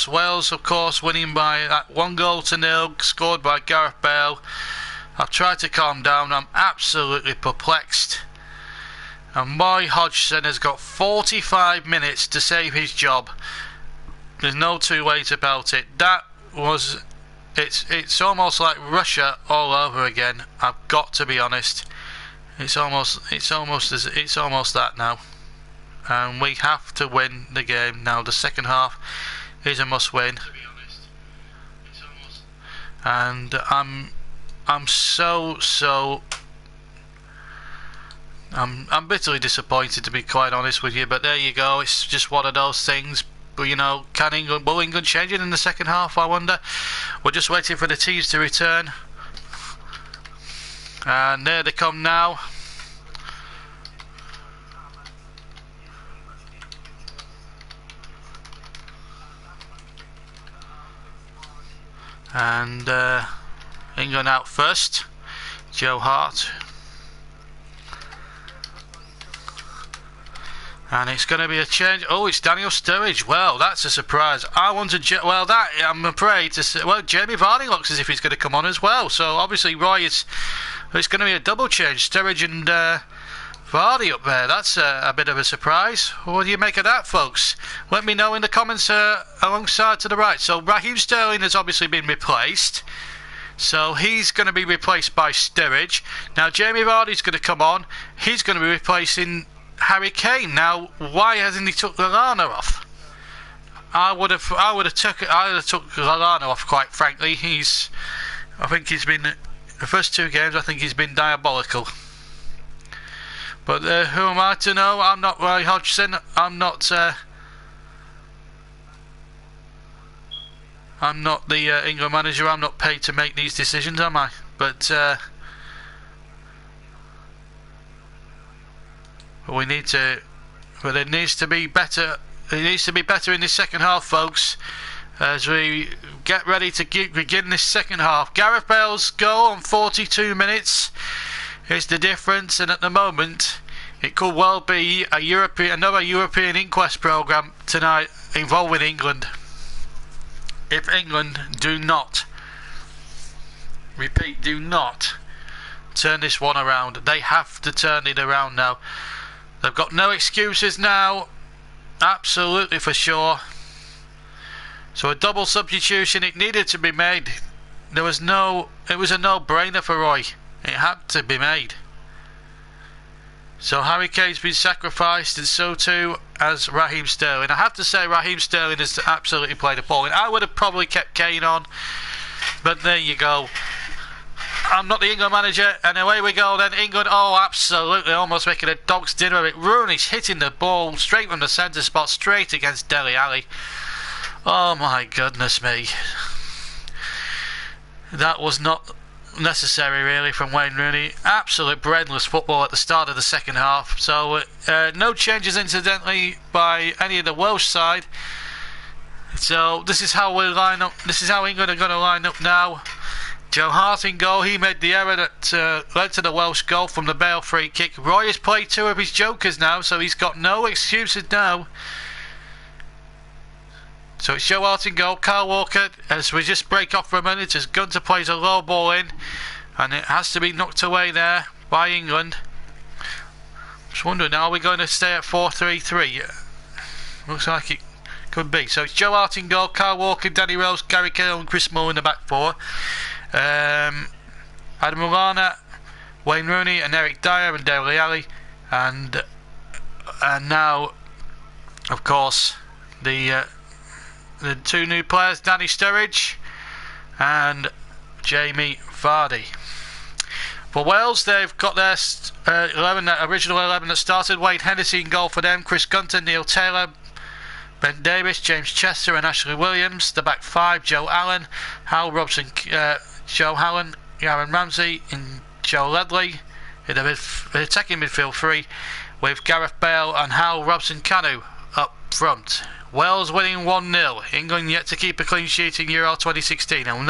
Wales. Wales, of course, winning by 1-0, scored by Gareth Bale. I've tried to calm down. I'm absolutely perplexed. And Roy Hodgson has got 45 minutes to save his job. There's no two ways about it. It's almost like Russia all over again. I've got to be honest. It's almost that now. And we have to win the game now. The second half is a must win. And I'm bitterly disappointed, to be quite honest with you, but there you go. It's just one of those things. But you know, will England change it in the second half, I wonder? We're just waiting for the teams to return. And there they come now. And England out first. Joe Hart. And it's going to be a change. Oh, it's Daniel Sturridge. Well, that's a surprise. I wanted... I'm afraid to say... Well, Jamie Vardy looks as if he's going to come on as well. So, obviously, Roy is... It's going to be a double change. Sturridge and Vardy up there. That's a bit of a surprise. What do you make of that, folks? Let me know in the comments alongside to the right. So, Raheem Sterling has obviously been replaced. So, he's going to be replaced by Sturridge. Now, Jamie Vardy's going to come on. He's going to be replacing Harry Kane. Now, why hasn't he took Lallana off? I would have took Lallana off, quite frankly. I think he's been the first two games. I think he's been diabolical. But who am I to know? I'm not Roy Hodgson. I'm not the England manager. I'm not paid to make these decisions, am I? But we need to. But it needs to be better. It needs to be better in this second half, folks, as we get ready to begin this second half. Gareth Bale's goal on 42 minutes is the difference, and at the moment it could well be another European inquest programme tonight involving England. If England do not turn this one around. They have to turn it around now. They've got no excuses now, absolutely for sure. So a double substitution, it needed to be made. It was a no-brainer for Roy. It had to be made. So Harry Kane's been sacrificed, and so too has Raheem Sterling. I have to say Raheem Sterling has absolutely played appalling. I would have probably kept Kane on, but there you go. I'm not the England manager, and away we go then. England, absolutely, almost making a dog's dinner of it. Rooney's hitting the ball straight from the centre spot, straight against Dele Alli. Oh my goodness me. That was not necessary really from Wayne Rooney. Absolute brainless football at the start of the second half. So no changes incidentally by any of the Welsh side. So this is how we line up. This is how England are going to line up now. Joe Hart in goal. He made the error that led to the Welsh goal from the Bale free kick. Roy has played two of his jokers now, so he's got no excuses now. So it's Joe Hart in goal. Kyle Walker, as we just break off for a minute, as Gunter plays a low ball in, and it has to be knocked away there by England. Just wondering, are we going to stay at 4-3-3? Looks like it could be. So it's Joe Hart in goal, Kyle Walker, Danny Rose, Gary Cahill and Chris Moore in the back four. Adam Lallana, Wayne Rooney and Eric Dyer and Dele Alli, and now of course the two new players, Danny Sturridge and Jamie Vardy. For Wales, they've got their original 11 that started. Wade Hennessy in goal for them, Chris Gunter, Neil Taylor, Ben Davies, James Chester and Ashley Williams. The back five, Joe Allen, Hal Robson, Joe Hallen, Aaron Ramsey and Joe Ledley. In the attacking midfield three, with Gareth Bale and Hal Robson-Kanu up front. Wales winning 1-0. England yet to keep a clean sheet in Euro 2016. And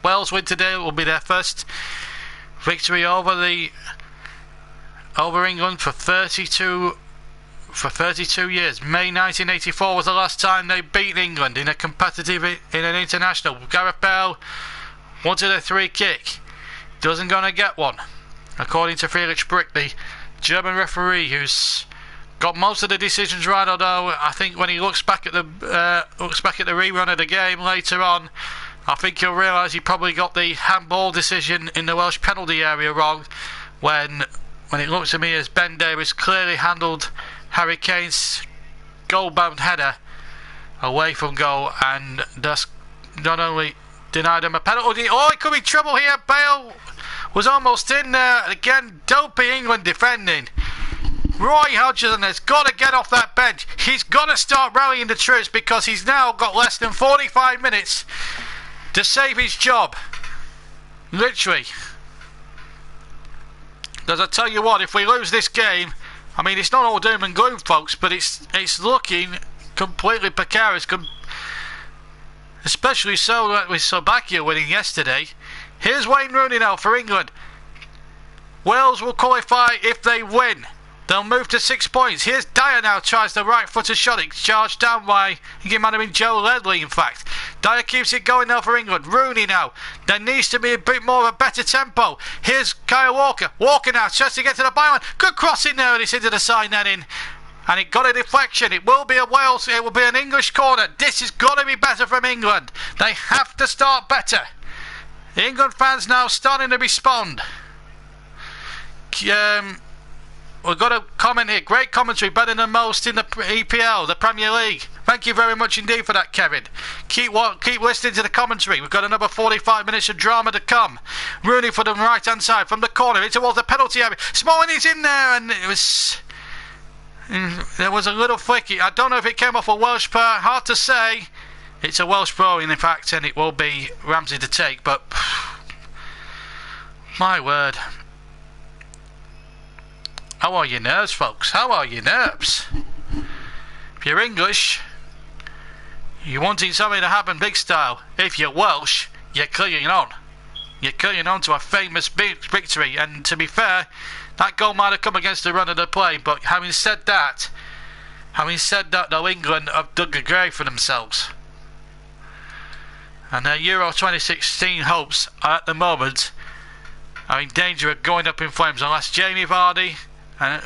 Wales win today will be their first victory over England for 32 for 32 years. May 1984 was the last time they beat England in an international. Gareth Bale wanted a free kick. Doesn't gonna get one, according to Felix Brick, the German referee, who's got most of the decisions right. Although I think when he looks back at the rerun of the game later on, I think he'll realise he probably got the handball decision in the Welsh penalty area wrong. When it looks to me as Ben Davies clearly handled Harry Kane's goal-bound header away from goal, and thus not only denied him a penalty. Oh, it could be trouble here. Bale was almost in there. Again, dopey England defending. Roy Hodgson has got to get off that bench. He's got to start rallying the troops, because he's now got less than 45 minutes to save his job. Literally. Because I tell you what, if we lose this game, I mean, it's not all doom and gloom, folks, but it's looking completely precarious, especially so with Slovakia winning yesterday. Here's Wayne Rooney now for England. Wales will qualify if they win. They'll move to 6 points. Here's Dyer now, tries the right-footed shot. It's charged down by, I think it might have been Joe Ledley, in fact. Dyer keeps it going now for England. Rooney now. There needs to be a bit more of a better tempo. Here's Kyle Walker. Walker now tries to get to the byline. Good cross in there, and it's into the side netting. And it got a deflection. It will be a Wales. It will be an English corner. This has got to be better from England. They have to start better. The England fans now starting to respond. We've got a comment here. Great commentary, better than most in the EPL, the Premier League. Thank you very much indeed for that, Kevin. Keep listening to the commentary. We've got another 45 minutes of drama to come. Rooney for the right-hand side from the corner in towards the penalty area. Smalling is in there, and there was a little flicky. I don't know if it came off a Welsh player. Hard to say. It's a Welsh throw in fact, and it will be Ramsey to take. But my word. How are your nerves, folks? How are your nerves? If you're English, you're wanting something to happen big style. If you're Welsh, you're clinging on. You're clinging on to a famous victory. And to be fair, that goal might have come against the run of the play. But having said that, though, England have dug a grave for themselves. And their Euro 2016 hopes at the moment are in danger of going up in flames unless Jamie Vardy and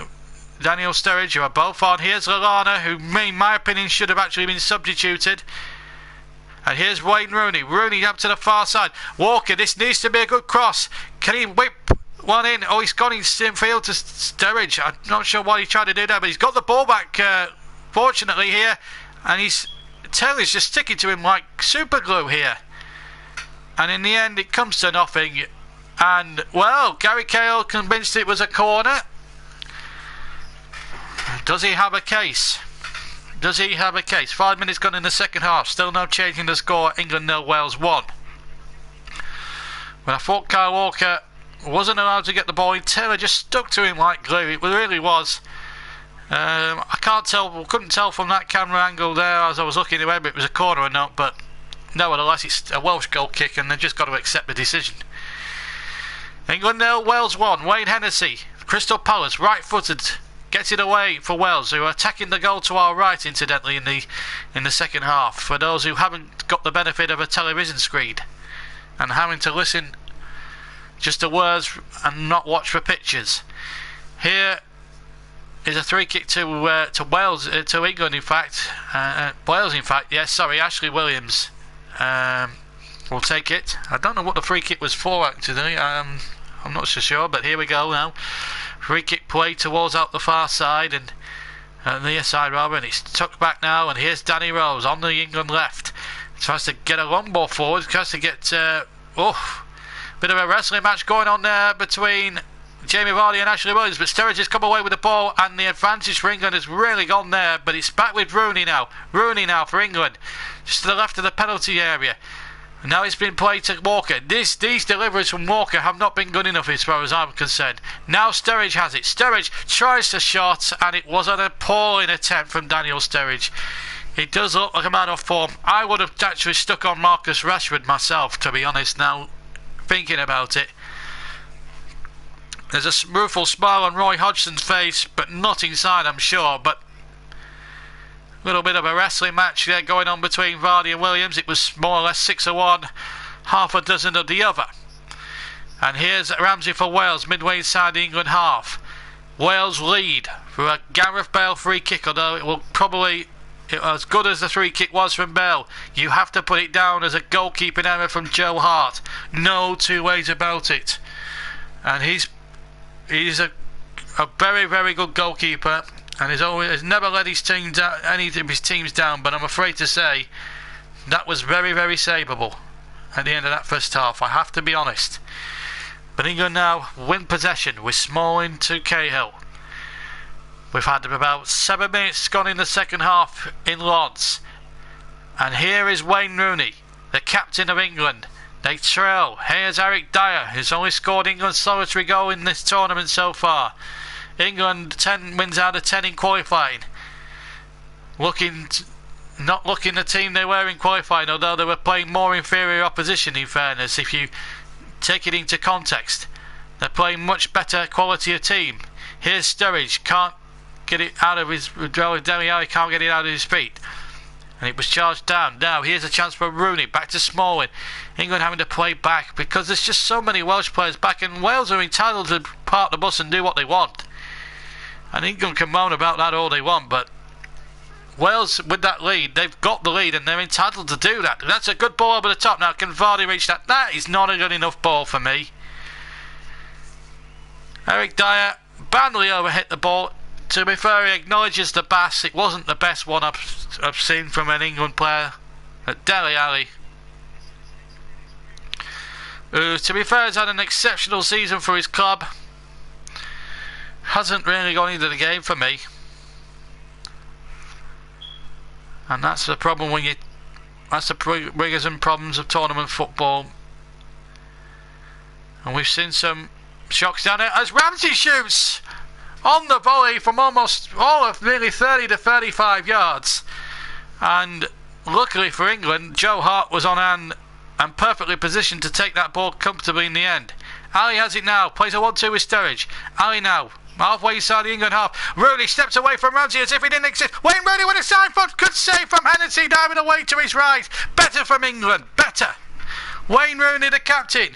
Daniel Sturridge, who are both on. Here's Lallana, who in my opinion should have actually been substituted. And here's Wayne Rooney. Rooney up to the far side. Walker, this needs to be a good cross. Can he whip one in? Oh, he's gone in field to Sturridge. I'm not sure why he tried to do that, but he's got the ball back, fortunately, here. And Taylor's just sticking to him like super glue here. And in the end, it comes to nothing. And, well, Gary Cahill convinced it was a corner. Does he have a case? Does he have a case? 5 minutes gone in the second half. Still no change in the score. England 0, Wales 1. When I thought Kyle Walker wasn't allowed to get the ball in, Taylor just stuck to him like glue. It really was. I couldn't tell from that camera angle there as I was looking at whether it was a corner or not. But nevertheless, it's a Welsh goal kick, and they've just got to accept the decision. England 0, Wales 1. Wayne Hennessy, Crystal Palace, right-footed. Gets it away for Wales, who are attacking the goal to our right, incidentally, in the second half. For those who haven't got the benefit of a television screen and having to listen just to words and not watch for pictures. Here is a free kick to Wales, to England, in fact. Wales, in fact. Yes, sorry, Ashley Williams will take it. I don't know what the free kick was for, actually. I'm not so sure, but here we go now. Free kick play towards out the far side and the near side rather, and it's tucked back now. And here's Danny Rose on the England left. Tries to get a long ball forward. Tries to get bit of a wrestling match going on there between Jamie Vardy and Ashley Williams. But Sturridge has come away with the ball, and the advantage for England has really gone there. But it's back with Rooney now. Rooney now for England, just to the left of the penalty area. And now it's been played to Walker. These deliveries from Walker have not been good enough as far as I'm concerned. Now Sturridge has it. Sturridge tries to shot, and it was an appalling attempt from Daniel Sturridge. It does look like a man off form. I would have actually stuck on Marcus Rashford myself, to be honest, now thinking about it. There's a rueful smile on Roy Hodgson's face, but not inside, I'm sure. But Little bit of a wrestling match there going on between Vardy and Williams. It was more or less 6 of one, half a dozen of the other. And here's Ramsey for Wales, midway inside the England half. Wales lead for a Gareth Bale free kick, although it will probably, as good as the free kick was from Bale, you have to put it down as a goalkeeping error from Joe Hart. No two ways about it. And he's a very, very good goalkeeper, and has never let his team down, any of his teams down, but I'm afraid to say that was very, very savable at the end of that first half, I have to be honest. But England now win possession with Smalling to Cahill. We've had about 7 minutes gone in the second half in Lodz. And here is Wayne Rooney, the captain of England. They trail. Here's Eric Dyer, who's only scored England's solitary goal in this tournament so far. England 10 wins out of 10 in qualifying. Not looking the team they were in qualifying, although they were playing more inferior opposition, in fairness, if you take it into context. They're playing much better quality of team. Here's Sturridge, can't get it out of his... Dele Alli can't get it out of his feet. And it was charged down. Now here's a chance for Rooney, back to Smalling. England having to play back because there's just so many Welsh players back, and Wales are entitled to park the bus and do what they want. And England can moan about that all they want, but Wales, with that lead, they've got the lead and they're entitled to do that. That's a good ball over the top. Now, can Vardy reach that? That is not a good enough ball for me. Eric Dyer badly overhit the ball. To be fair, he acknowledges the pass. It wasn't the best one I've seen from an England player. Dele Alli, who, to be fair, has had an exceptional season for his club. Hasn't really gone into the game for me. And that's the problem when that's the biggest and problems of tournament football. And we've seen some shocks down there as Ramsey shoots on the volley from almost all of nearly 30 to 35 yards. And luckily for England, Joe Hart was on hand and perfectly positioned to take that ball comfortably in the end. Ali has it now, plays a 1-2 with Sturridge. Ali now, halfway inside the England half. Rooney steps away from Ramsey as if he didn't exist. Wayne Rooney with a side foot. Good save from Hennessy, diving away to his right. Better from England. Better. Wayne Rooney, the captain.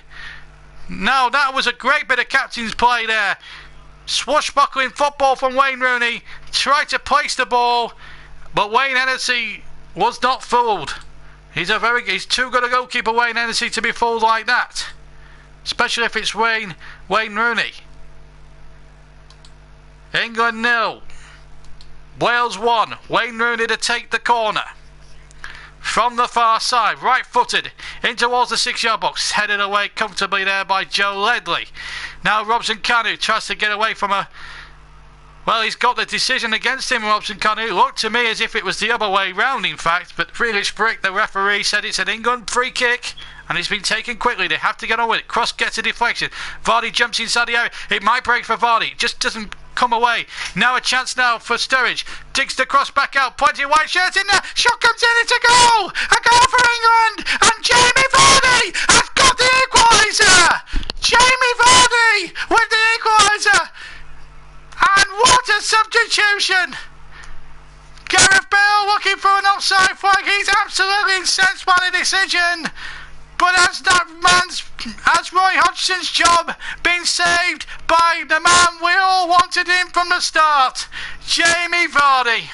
Now, that was a great bit of captain's play there. Swashbuckling football from Wayne Rooney. Tried to place the ball, but Wayne Hennessy was not fooled. He's too good a goalkeeper, Wayne Hennessy, to be fooled like that. Especially if it's Wayne Rooney. England 0. Wales 1. Wayne Rooney to take the corner. From the far side, right-footed, in towards the 6-yard box. Headed away comfortably there by Joe Ledley. Now Robson Kanu tries to get away from a... Well, he's got the decision against him, Robson Kanu. It looked to me as if it was the other way round, in fact. But Friedrich Brick, the referee, said it's an England free kick. And it's been taken quickly. They have to get on with it. Cross gets a deflection. Vardy jumps inside the area. It might break for Vardy. Just doesn't come away. Now a chance now for Sturridge. Digs the cross back out. Plenty of white shirts in there. Shot comes in. It's a goal. A goal for England. And Jamie Vardy has got the equaliser. Jamie Vardy with the equaliser. And what a substitution. Gareth Bale looking for an offside flag. He's absolutely incensed by the decision. But has Roy Hodgson's job been saved by the man we all wanted him from the start, Jamie Vardy?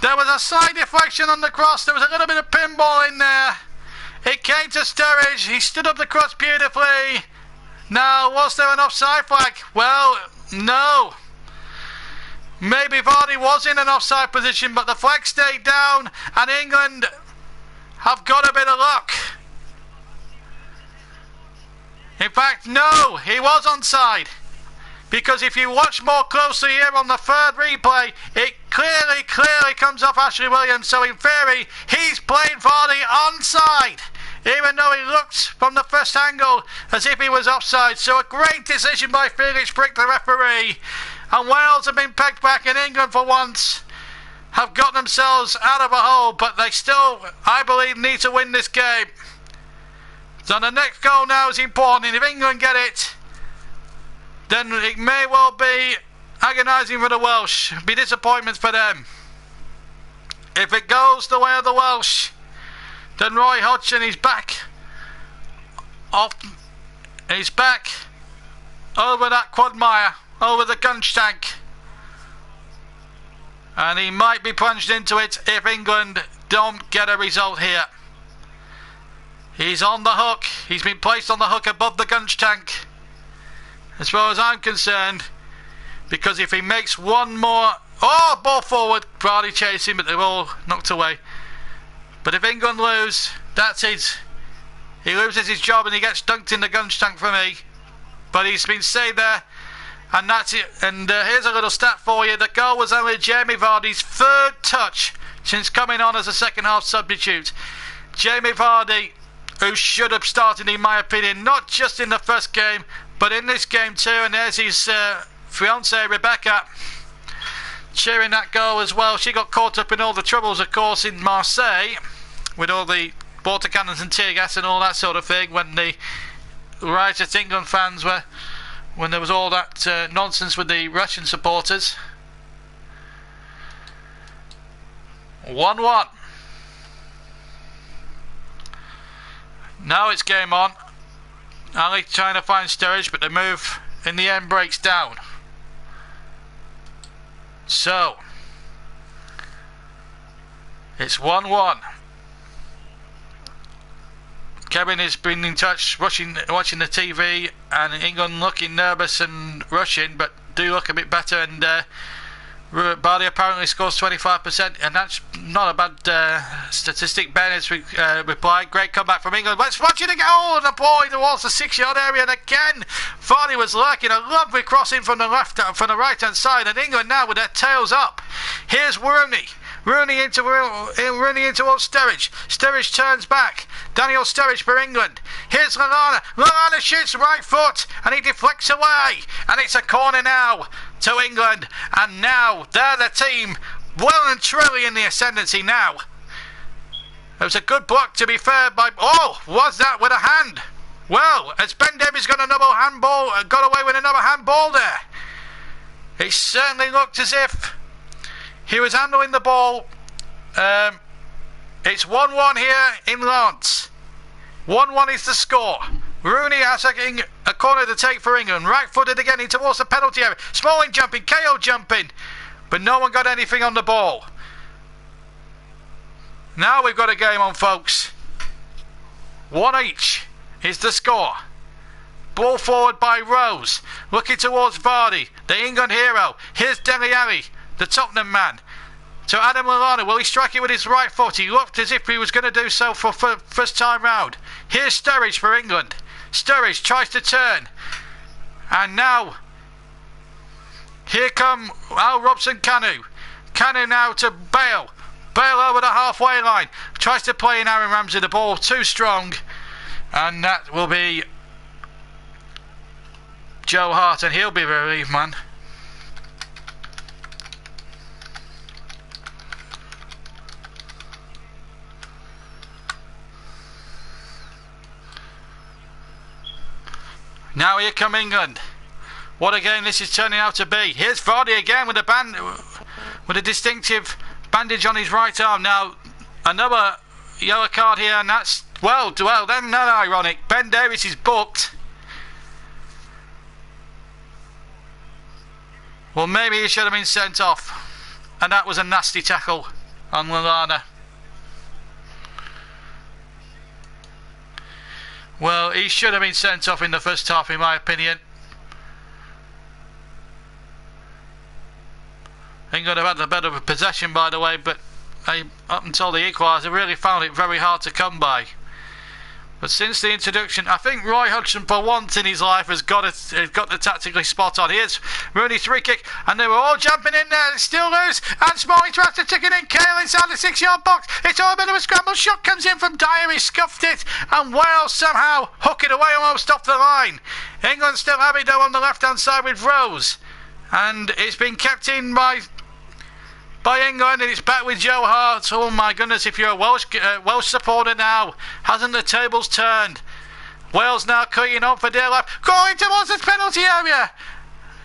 There was a side deflection on the cross. There was a little bit of pinball in there. It came to Sturridge. He stood up the cross beautifully. Now, was there an offside flag? Well, no. Maybe Vardy was in an offside position, but the flag stayed down, and England have got a bit of luck. In fact, no, he was onside. Because if you watch more closely here on the third replay, it clearly comes off Ashley Williams. So in theory, he's playing Vardy onside, even though he looked from the first angle as if he was offside. So a great decision by Felix Brick, the referee. And Wales have been pegged back, in England for once have got themselves out of a hole, but they still, I believe, need to win this game. So the next goal now is important, and if England get it, then it may well be agonising for the Welsh. Be disappointment for them. If it goes the way of the Welsh, then Roy Hodgson is back. He's back over that quagmire, over the gunch tank. And he might be plunged into it if England don't get a result here. He's on the hook. He's been placed on the hook above the gunch tank, as far as I'm concerned, because if he makes one more... Oh, ball forward. Vardy chasing, but they're all knocked away. But if England lose, that's it. He loses his job and he gets dunked in the gunch tank for me. But he's been saved there. And that's it. And here's a little stat for you. The goal was only Jamie Vardy's third touch since coming on as a second half substitute. Jamie Vardy, who should have started in my opinion, not just in the first game, but in this game too. And there's his fiancée Rebecca cheering that goal as well. She got caught up in all the troubles, of course, in Marseille, with all the water cannons and tear gas and all that sort of thing, when the riotous England fans were, when there was all that nonsense with the Russian supporters. 1-1. Now it's game on. Ali trying to find Sturridge, but the move in the end breaks down. So it's 1-1. Kevin has been in touch, watching the TV, and England looking nervous and rushing, but do look a bit better. And Vardy apparently scores 25%, and that's not a bad statistic. Ben has replied, great comeback from England. Let's watch it again. Oh, and the ball towards the 6-yard area, and again Vardy was lurking. A lovely crossing from the right hand side, and England now with their tails up. Here's Rooney into old Sturridge. Sturridge turns back. Daniel Sturridge for England. Here's Lallana. Lallana shoots right foot and he deflects away. And it's a corner now to England. And now they're the team well and truly in the ascendancy now. It was a good block, to be fair, by... Oh, was that with a hand? Well, has Ben Davies got away with another handball there? It certainly looked as if he was handling the ball. It's 1-1 here in Lens. 1-1 is the score. Rooney has a corner to take for England. Right-footed again in towards the penalty area. Smalling jumping, KO jumping. But no one got anything on the ball. Now we've got a game on, folks. 1 each is the score. Ball forward by Rose. Looking towards Vardy, the England hero. Here's Dele Alli, the Tottenham man. To Adam Lallana. Will he strike it with his right foot? He looked as if he was going to do so for first time round. Here's Sturridge for England. Sturridge tries to turn. And now, here come Al Robson-Kanu. Kanu now to Bale. Bale over the halfway line. Tries to play in Aaron Ramsey. The ball too strong. And that will be Joe Hart. And he'll be relieved, man. Now here come England. What a game this is turning out to be. Here's Vardy again with a distinctive bandage on his right arm. Now another yellow card here, and that's well then not ironic. Ben Davies is booked. Well, maybe he should have been sent off. And that was a nasty tackle on Lallana. Well, he should have been sent off in the first half, in my opinion. England have had a bit of a possession, by the way, but up until the equaliser, really found it very hard to come by. But since the introduction, I think Roy Hodgson, for once in his life, has got the tactically spot on. Here's Rooney's free kick, and they were all jumping in there. It's still loose, and Smalling tries to tick it in. Cahill inside the 6-yard box. It's all a bit of a scramble. Shot comes in from Dyer. He scuffed it, and Wales somehow hook it away almost off the line. England still have it though on the left-hand side with Rose, and it's been kept in by England, and it's back with Joe Hart. Oh my goodness, if you're a Welsh supporter now, hasn't the tables turned? Wales now cutting on for dear life, going towards the penalty area.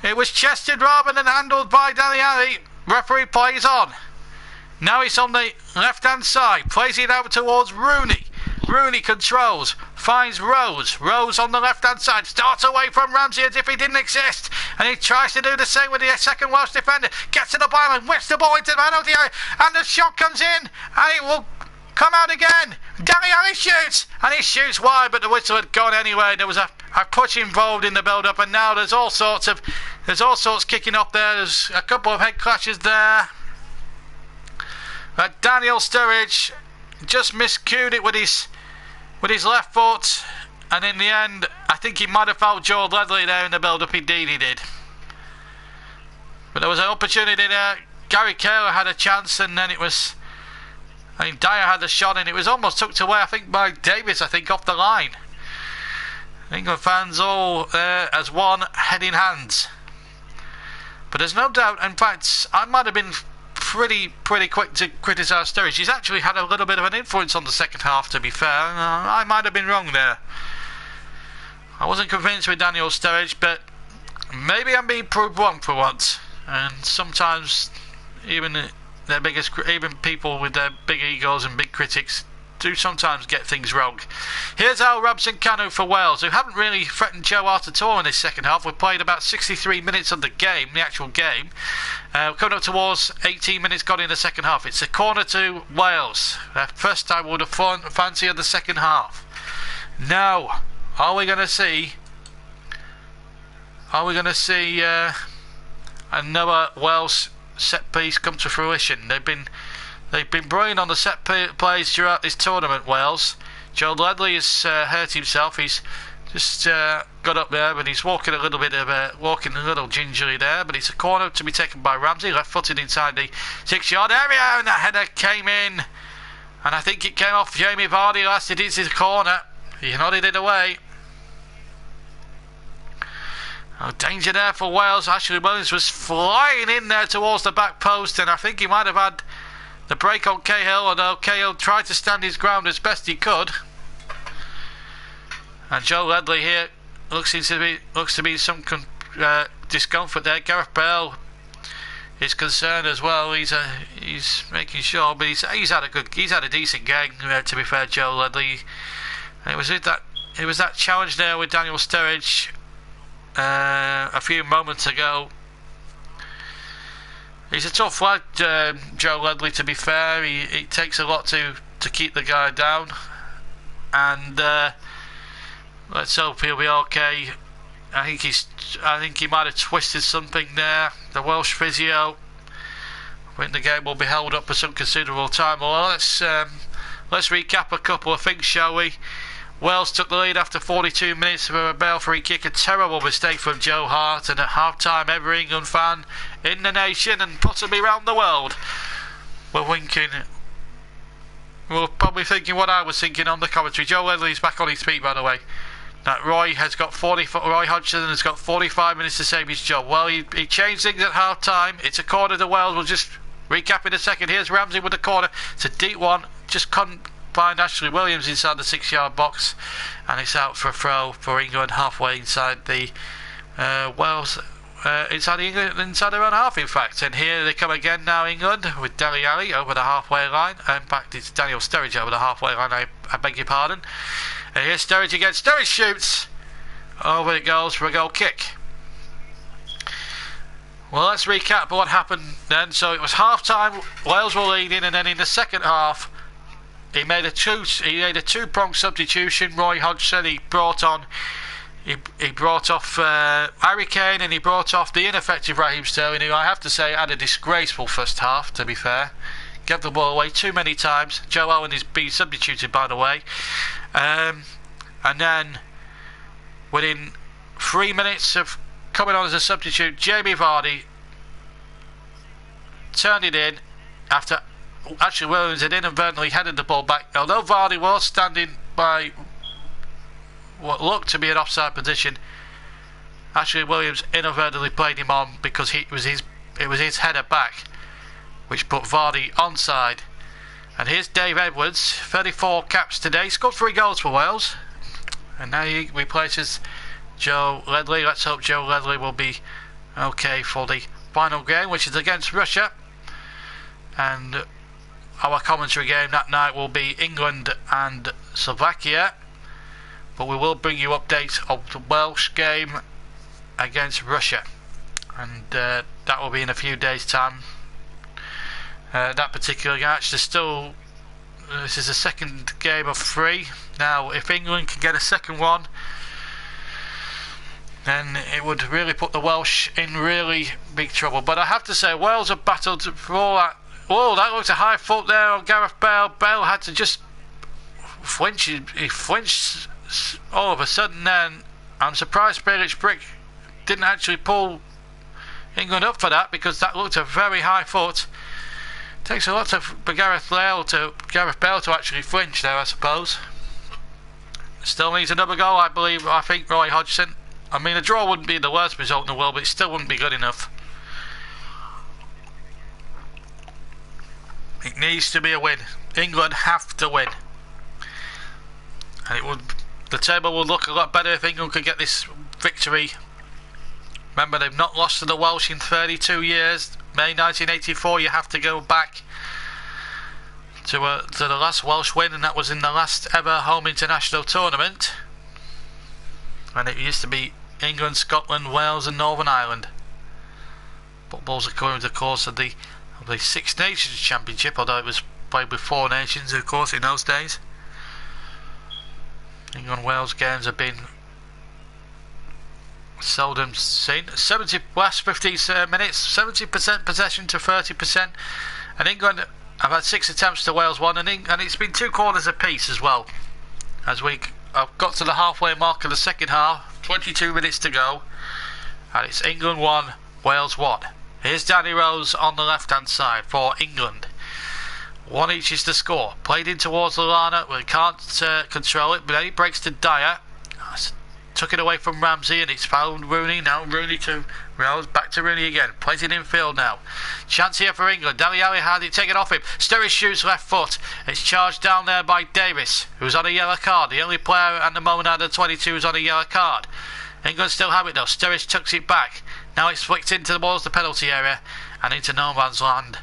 It was chested rather than handled by Dele Alli. Referee plays on. Now it's on the left-hand side. Plays it out towards Rooney. Rooney controls. Finds Rose. Rose on the left-hand side. Starts away from Ramsey as if he didn't exist. And he tries to do the same with the second Welsh defender. Gets to the byline. Whips the ball into the penalty area. And the shot comes in. And it will come out again. Dele Alli shoots. And he shoots wide, but the whistle had gone anyway. There was a push involved in the build-up. And now there's all sorts kicking off there. There's a couple of head clashes there. But Daniel Sturridge just miscued it with his left foot, and in the end I think he might have fouled Joel Ledley there in the build-up. Indeed he did. But there was an opportunity there. Gary Cahill had a chance, and then Dyer had a shot, and it was almost tucked away, I think, by Davis, off the line. England fans all there as one, head in hands. But there's no doubt, in fact, I might have been pretty quick to criticise Sturridge. He's actually had a little bit of an influence on the second half, to be fair. I might have been wrong there. I wasn't convinced with Daniel Sturridge, but maybe I'm being proved wrong for once. And sometimes even people with their big egos and big critics do sometimes get things wrong. Here's Al Robson-Kanu for Wales, who haven't really threatened Joe Hart at all in this second half. We've played about 63 minutes of the actual game. Coming up towards 18 minutes gone in the second half. It's a corner to Wales. First time we would have fancied the second half. Now, are we going to see another Wales set piece come to fruition? They've been brilliant on the set plays throughout this tournament, Wales. Joe Ledley has hurt himself. He's just got up there, but he's walking a little gingerly there. But it's a corner to be taken by Ramsey, left-footed inside the 6-yard area, and that header came in. And I think it came off Jamie Vardy last. It is his corner. He nodded it away. Oh, danger there for Wales. Ashley Williams was flying in there towards the back post, and I think he might have had the break on Cahill, although Cahill tried to stand his ground as best he could. And Joe Ledley here looks to be some discomfort there. Gareth Bale is concerned as well. He's making sure, but he's had a decent game, to be fair, Joe Ledley. And it was that challenge there with Daniel Sturridge a few moments ago. He's a tough lad, Joe Ledley, to be fair. It takes a lot to keep the guy down, and let's hope he'll be okay. I think he might have twisted something there. The Welsh physio. I think the game will be held up for some considerable time. Well, let's recap a couple of things, shall we? Wales took the lead after 42 minutes from a Bale free kick. A terrible mistake from Joe Hart, and at half-time every England fan in the nation and possibly around the world were winking. We're probably thinking what I was thinking on the commentary. Joe Ledley's back on his feet, by the way. That Roy Hodgson has got 45 minutes to save his job. Well, he changed things at half-time. It's a corner to Wales. We'll just recap in a second. Here's Ramsey with the corner. It's a deep one. Just couldn't find Ashley Williams inside the 6-yard box, and it's out for a throw for England halfway inside the Wales, inside their own half, in fact. And here they come again now, England, with Dele Alli over the halfway line. In fact, it's Daniel Sturridge over the halfway line, I beg your pardon. And here's Sturridge again. Sturridge shoots. Over it goes for a goal kick. Well, let's recap what happened then. So it was half-time, Wales were leading, and then in the second half he made a two-pronged substitution. Roy Hodgson, he brought off Harry Kane, and he brought off the ineffective Raheem Sterling, who I have to say had a disgraceful first half, to be fair. Gave the ball away too many times. Joe Owen is being substituted, by the way. And then within 3 minutes of coming on as a substitute, Jamie Vardy turned it in after Ashley Williams had inadvertently headed the ball back. Although Vardy was standing by what looked to be an offside position, Ashley Williams inadvertently played him on because it was his header back which put Vardy onside. And here's Dave Edwards, 34 caps today, scored 3 goals for Wales, and now he replaces Joe Ledley. Let's hope Joe Ledley will be Okay, for the final game, which is against Russia. And our commentary game that night will be England and Slovakia. But we will bring you updates of the Welsh game against Russia. And that will be in a few days' time. That particular match, this is the second game of 3. Now, if England can get a second one, then it would really put the Welsh in really big trouble. But I have to say, Wales have battled for all that. Oh, that looked a high foot there on Gareth Bale. Bale had to just flinch. He flinched all of a sudden then. I'm surprised British Brick didn't actually pull England up for that, because that looked a very high foot. Takes a lot for Gareth Bale to actually flinch there, I suppose. Still needs another goal, I think, Roy Hodgson. I mean, a draw wouldn't be the worst result in the world, but it still wouldn't be good enough. It needs to be a win. England have to win. And the table would look a lot better if England could get this victory. Remember, they've not lost to the Welsh in 32 years. May 1984, you have to go back to the last Welsh win, and that was in the last ever home international tournament. And it used to be England, Scotland, Wales and Northern Ireland. Football's according to the course of the Six Nations Championship, although it was played with 4 nations, of course, in those days. England-Wales games have been seldom seen. Last 15 minutes, 70% possession to 30%, and England have had 6 attempts to Wales 1, and it's been 2 corners apiece as well. As we got to the halfway mark of the second half, 22 minutes to go, and it's England 1, Wales 1. Here's Danny Rose on the left hand side for England. 1 each is the score. Played in towards Lallana, we can't control it, but then it breaks to Dyer. Took it away from Ramsey, and it's found Rooney. Now Rooney to Rose, back to Rooney again. Plays it in field now. Chance here for England. Dele Alli had it taken off him. Sturridge shoots left foot. It's charged down there by Davis, who's on a yellow card. The only player at the moment out of the 22 is on a yellow card. England still have it though. Sturridge tucks it back. Now it's flicked into the penalty area and into no man's land.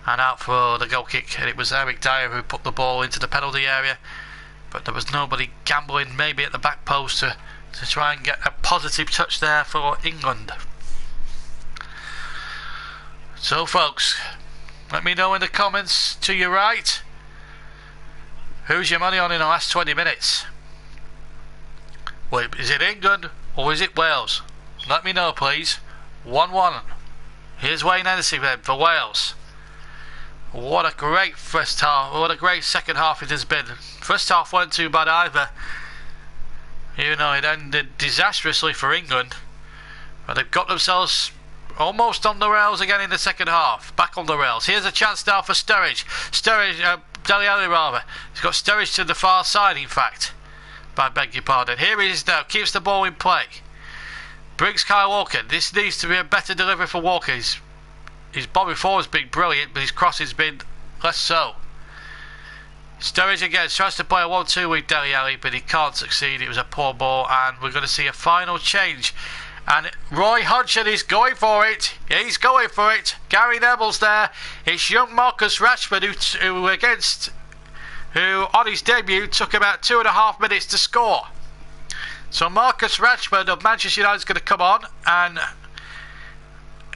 And out for the goal kick. And it was Eric Dyer who put the ball into the penalty area. But there was nobody gambling, maybe at the back post, to try and get a positive touch there for England. So folks, let me know in the comments to your right, who's your money on in the last 20 minutes? Well, is it England or is it Wales? Let me know please. 1-1. Here's Wayne Hennessy then for Wales. What a great first half, what a great second half it has been. First half wasn't too bad either. Even though it ended disastrously for England. But they've got themselves almost on the rails again in the second half. Back on the rails. Here's a chance now for Sturridge. Dele Alli rather. He's got Sturridge to the far side, in fact. I beg your pardon. Here he is now. Keeps the ball in play. Brings Kyle Walker. This needs to be a better delivery for Walker. His ball before has been brilliant, but his cross has been less so. Sturridge again tries to play a 1-2 with Dele Alli, but he can't succeed. It was a poor ball, and we're going to see a final change. And Roy Hodgson is going for it. He's going for it. Gary Neville's there. It's young Marcus Rashford who on his debut took about 2.5 minutes to score. So Marcus Rashford of Manchester United is going to come on, and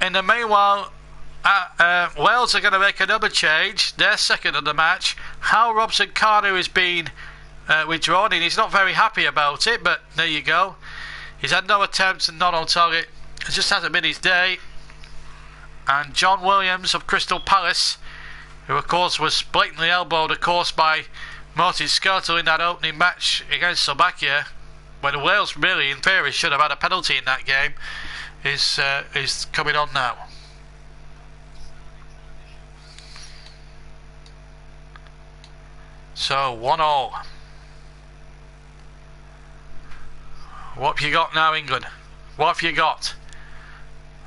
in the meanwhile, Wales are going to make another change. Their second of the match. Hal Robson-Kanu has been withdrawn, and he's not very happy about it, but there you go. He's had no attempts and not on target. It just hasn't been his day. And John Williams of Crystal Palace, who of course was blatantly elbowed of course by Martin Skrtel in that opening match against Slovakia, when Wales really in theory should have had a penalty in that game, is coming on now. So 1-1. What have you got now, England? What have you got?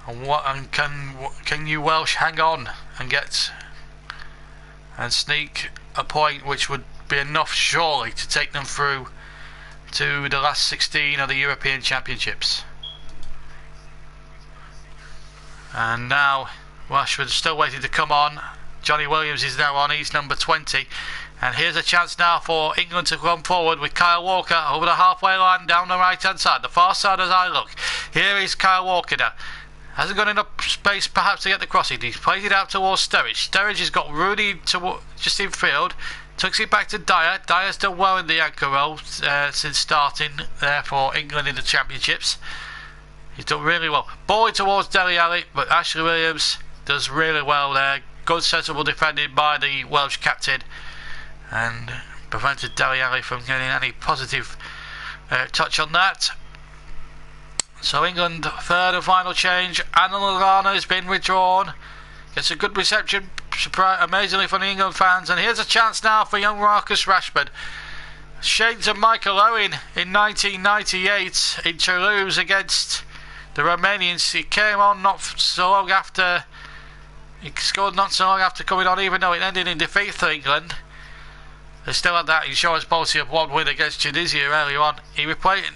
And can you Welsh hang on and sneak a point, which would be enough surely to take them through to the last 16 of the European Championships? And now Rashford's still waiting to come on. Johnny Williams is now on, he's number 20. And here's a chance now for England to come forward with Kyle Walker over the halfway line down the right hand side, the far side as I look. Here is Kyle Walker now. Hasn't got enough space perhaps to get the crossing. He's played it out towards Sturridge. Sturridge has got Rooney just in field. Tucks it back to Dyer. Dyer's done well in the anchor role since starting there for England in the Championships. He's done really well. Ball in towards Dele Alli, but Ashley Williams does really well there. Good sensible defending by the Welsh captain, and prevented Dele Alli from getting any positive touch on that. So England, third and final change. Anna Lallana has been withdrawn. Gets a good reception, amazingly, from the England fans. And here's a chance now for young Marcus Rashford. Shades of Michael Owen in 1998 in Toulouse against the Romanians. He came on not so long after. He scored not so long after coming on, even though it ended in defeat for England. They still had that insurance policy of one win against Tunisia earlier on. He replaced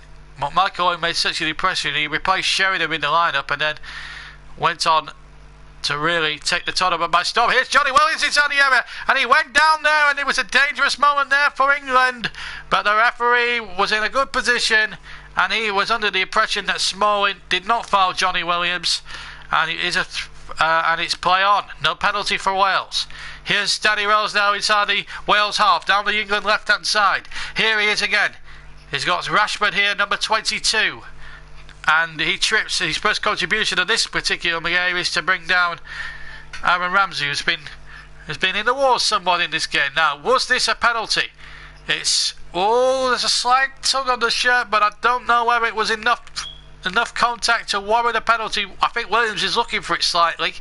Michael Owen, made such an impression. He replaced Sheringham in the lineup and then went on to really take the tournament by storm. Here's Johnny Williams inside the area, and he went down there, and it was a dangerous moment there for England, but the referee was in a good position, and he was under the impression that Smalling did not foul Johnny Williams, and it's play on. No penalty for Wales. Here's Danny Rose now inside the Wales half, down the England left hand side. Here he is again. He's got Rashford here, number 22. And he trips. His first contribution of this particular game is to bring down Aaron Ramsey, who's been in the wars somewhat in this game. Now, was this a penalty? There's a slight tug on the shirt, but I don't know whether it was enough contact to warrant a penalty. I think Williams is looking for it slightly.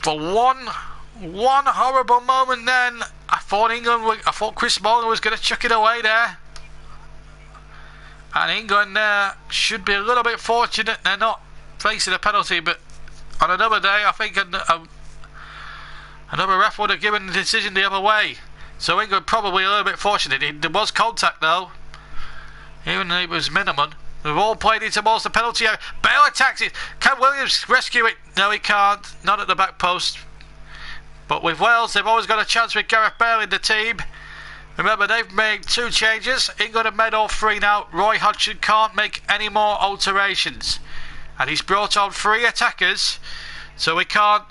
For one horrible moment, then I thought Chris Smalling was going to chuck it away there. And England should be a little bit fortunate they're not facing a penalty, but on another day I think another ref would have given the decision the other way. So England probably a little bit fortunate. There was contact though, even though it was minimum. They've all played it towards the penalty area. Bale attacks it. Can Williams rescue it? No, he can't. Not at the back post. But with Wales, they've always got a chance with Gareth Bale in the team. Remember, they've made 2 changes. England have made all 3 now. Roy Hodgson can't make any more alterations, and he's brought on 3 attackers. So we can't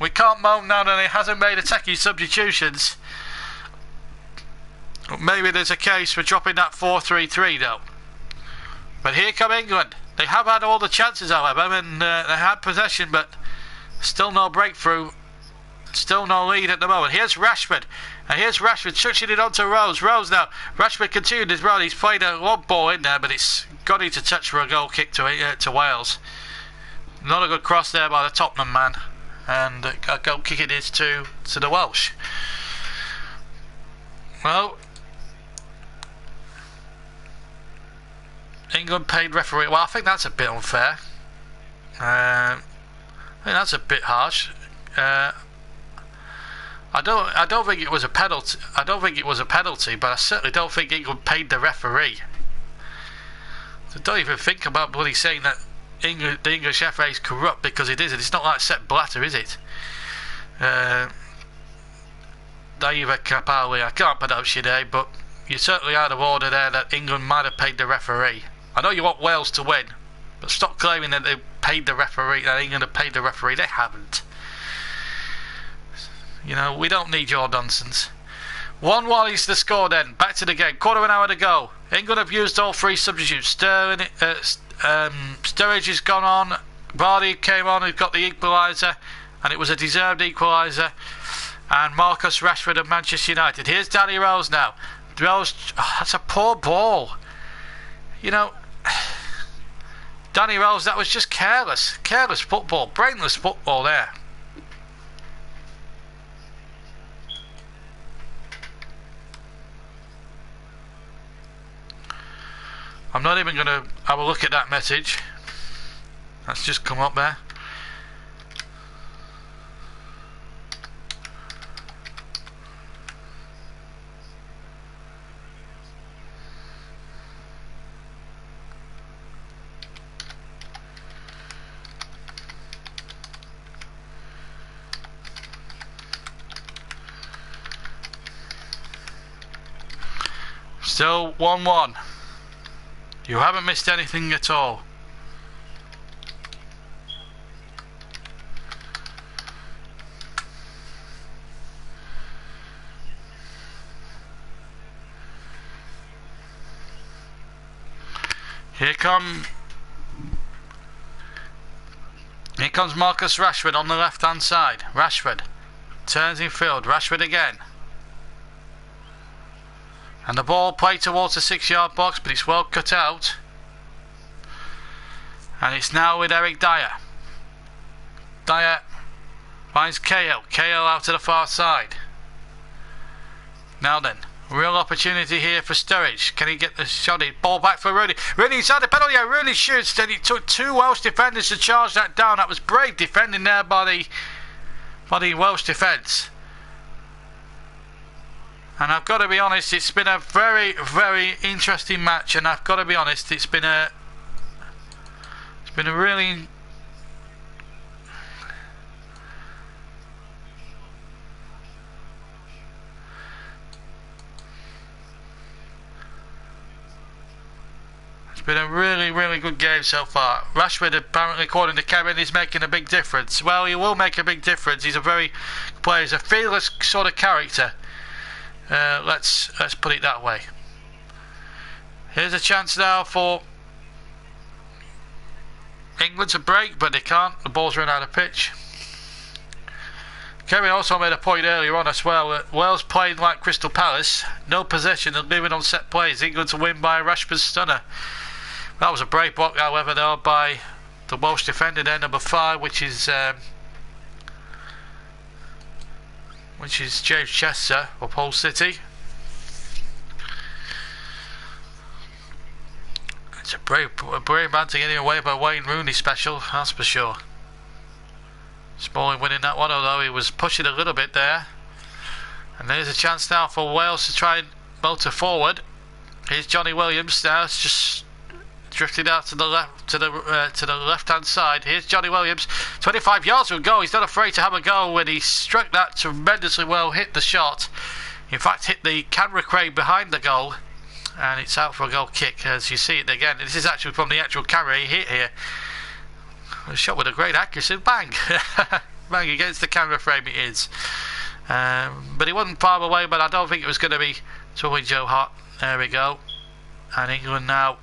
moan now that he hasn't made attacking substitutions. Maybe there's a case for dropping that 4-3-3 though. But here come England. They have had all the chances, however, and they had possession, but still no breakthrough. Still no lead at the moment. Here's Rashford. And here's Rashford touching it onto Rose. Rose now. Rashford continued his run. He's played a long ball in there, but it's got into touch for a goal kick to Wales. Not a good cross there by the Tottenham man. And a goal kick it is to the Welsh. Well, England paid referee. Well, I think that's a bit unfair. I think that's a bit harsh. I don't think it was a penalty. I don't think it was a penalty, but I certainly don't think England paid the referee. So don't even think about bloody saying that the English FA is corrupt, because it isn't. It's not like Sepp Blatter, is it? Daiva Kapali, I can't pronounce your name, but you certainly out of order there that England might have paid the referee. I know you want Wales to win, but stop claiming that they paid the referee, that England have paid the referee. They haven't. You know, we don't need your nonsense. 1-1 is the score then. Back to the game. Quarter of an hour to go. England have used all 3 substitutes. Sturridge has gone on. Vardy came on, who got the equaliser, and it was a deserved equaliser. And Marcus Rashford of Manchester United. Here's Danny Rose now. Rose, that's a poor ball. You know, Danny Rose, that was just careless football, brainless football there. I'm not even going to have a look at that message. That's just come up there. Still 1-1. You haven't missed anything at all. Here comes Marcus Rashford on the left hand side. Rashford turns in field. Rashford again. And the ball played towards the 6-yard box, but it's well cut out. And it's now with Eric Dyer. Dyer finds Cahill. Cahill out to the far side. Now then, real opportunity here for Sturridge. Can he get the shot in? Ball back for Rooney. Rooney inside the penalty area. Rooney shoots. Then it took 2 Welsh defenders to charge that down. That was brave defending there by the Welsh defence. And I've got to be honest, it's been a very, very interesting match. And I've got to be honest, it's been a really really good game so far. Rashford, apparently according to Kevin, is making a big difference. Well, he will make a big difference. He's a very player. He's a fearless sort of character. Let's put it that way. Here's a chance now for England to break, but they can't. The ball's run out of pitch. Kevin also made a point earlier on as well that Wales playing like Crystal Palace, no possession and living on set plays. England to win by a Rashford stunner. That was a break block, however, though, by the Welsh defender there, number 5, which is James Chester of Hull City. It's a brave man to get it away by Wayne Rooney special, that's for sure. Smalling winning that one, although he was pushing a little bit there. And there's a chance now for Wales to try and motor forward. Here's Johnny Williams now, it's just drifted out to the left hand side. Here's Johnny Williams, 25 yards from goal. He's not afraid to have a go when he struck that tremendously well, hit the shot. In fact, hit the camera crane behind the goal, and it's out for a goal kick. As you see it again, this is actually from the actual camera he hit here. A shot with a great accuracy, bang, bang against the camera frame. It is, but he wasn't far away. But I don't think it was going to be totally Joe Hart. There we go, and England now.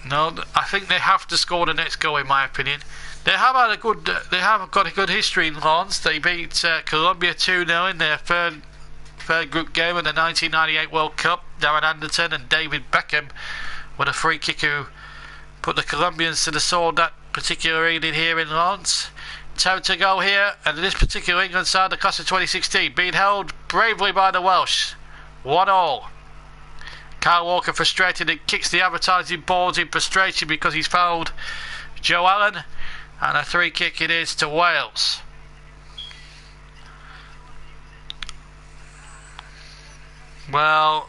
No, I think they have to score the next goal, in my opinion. They have got a good history in Lens. They beat Colombia 2-0 in their third group game in the 1998 World Cup. Darren Anderton and David Beckham were the free kick who put the Colombians to the sword that particular evening here in Lens. Time to go here, and this particular England side, the class of 2016, being held bravely by the Welsh. 1-1. Kyle Walker frustrated and kicks the advertising boards in frustration because he's fouled Joe Allen, and a free kick it is to Wales. Well,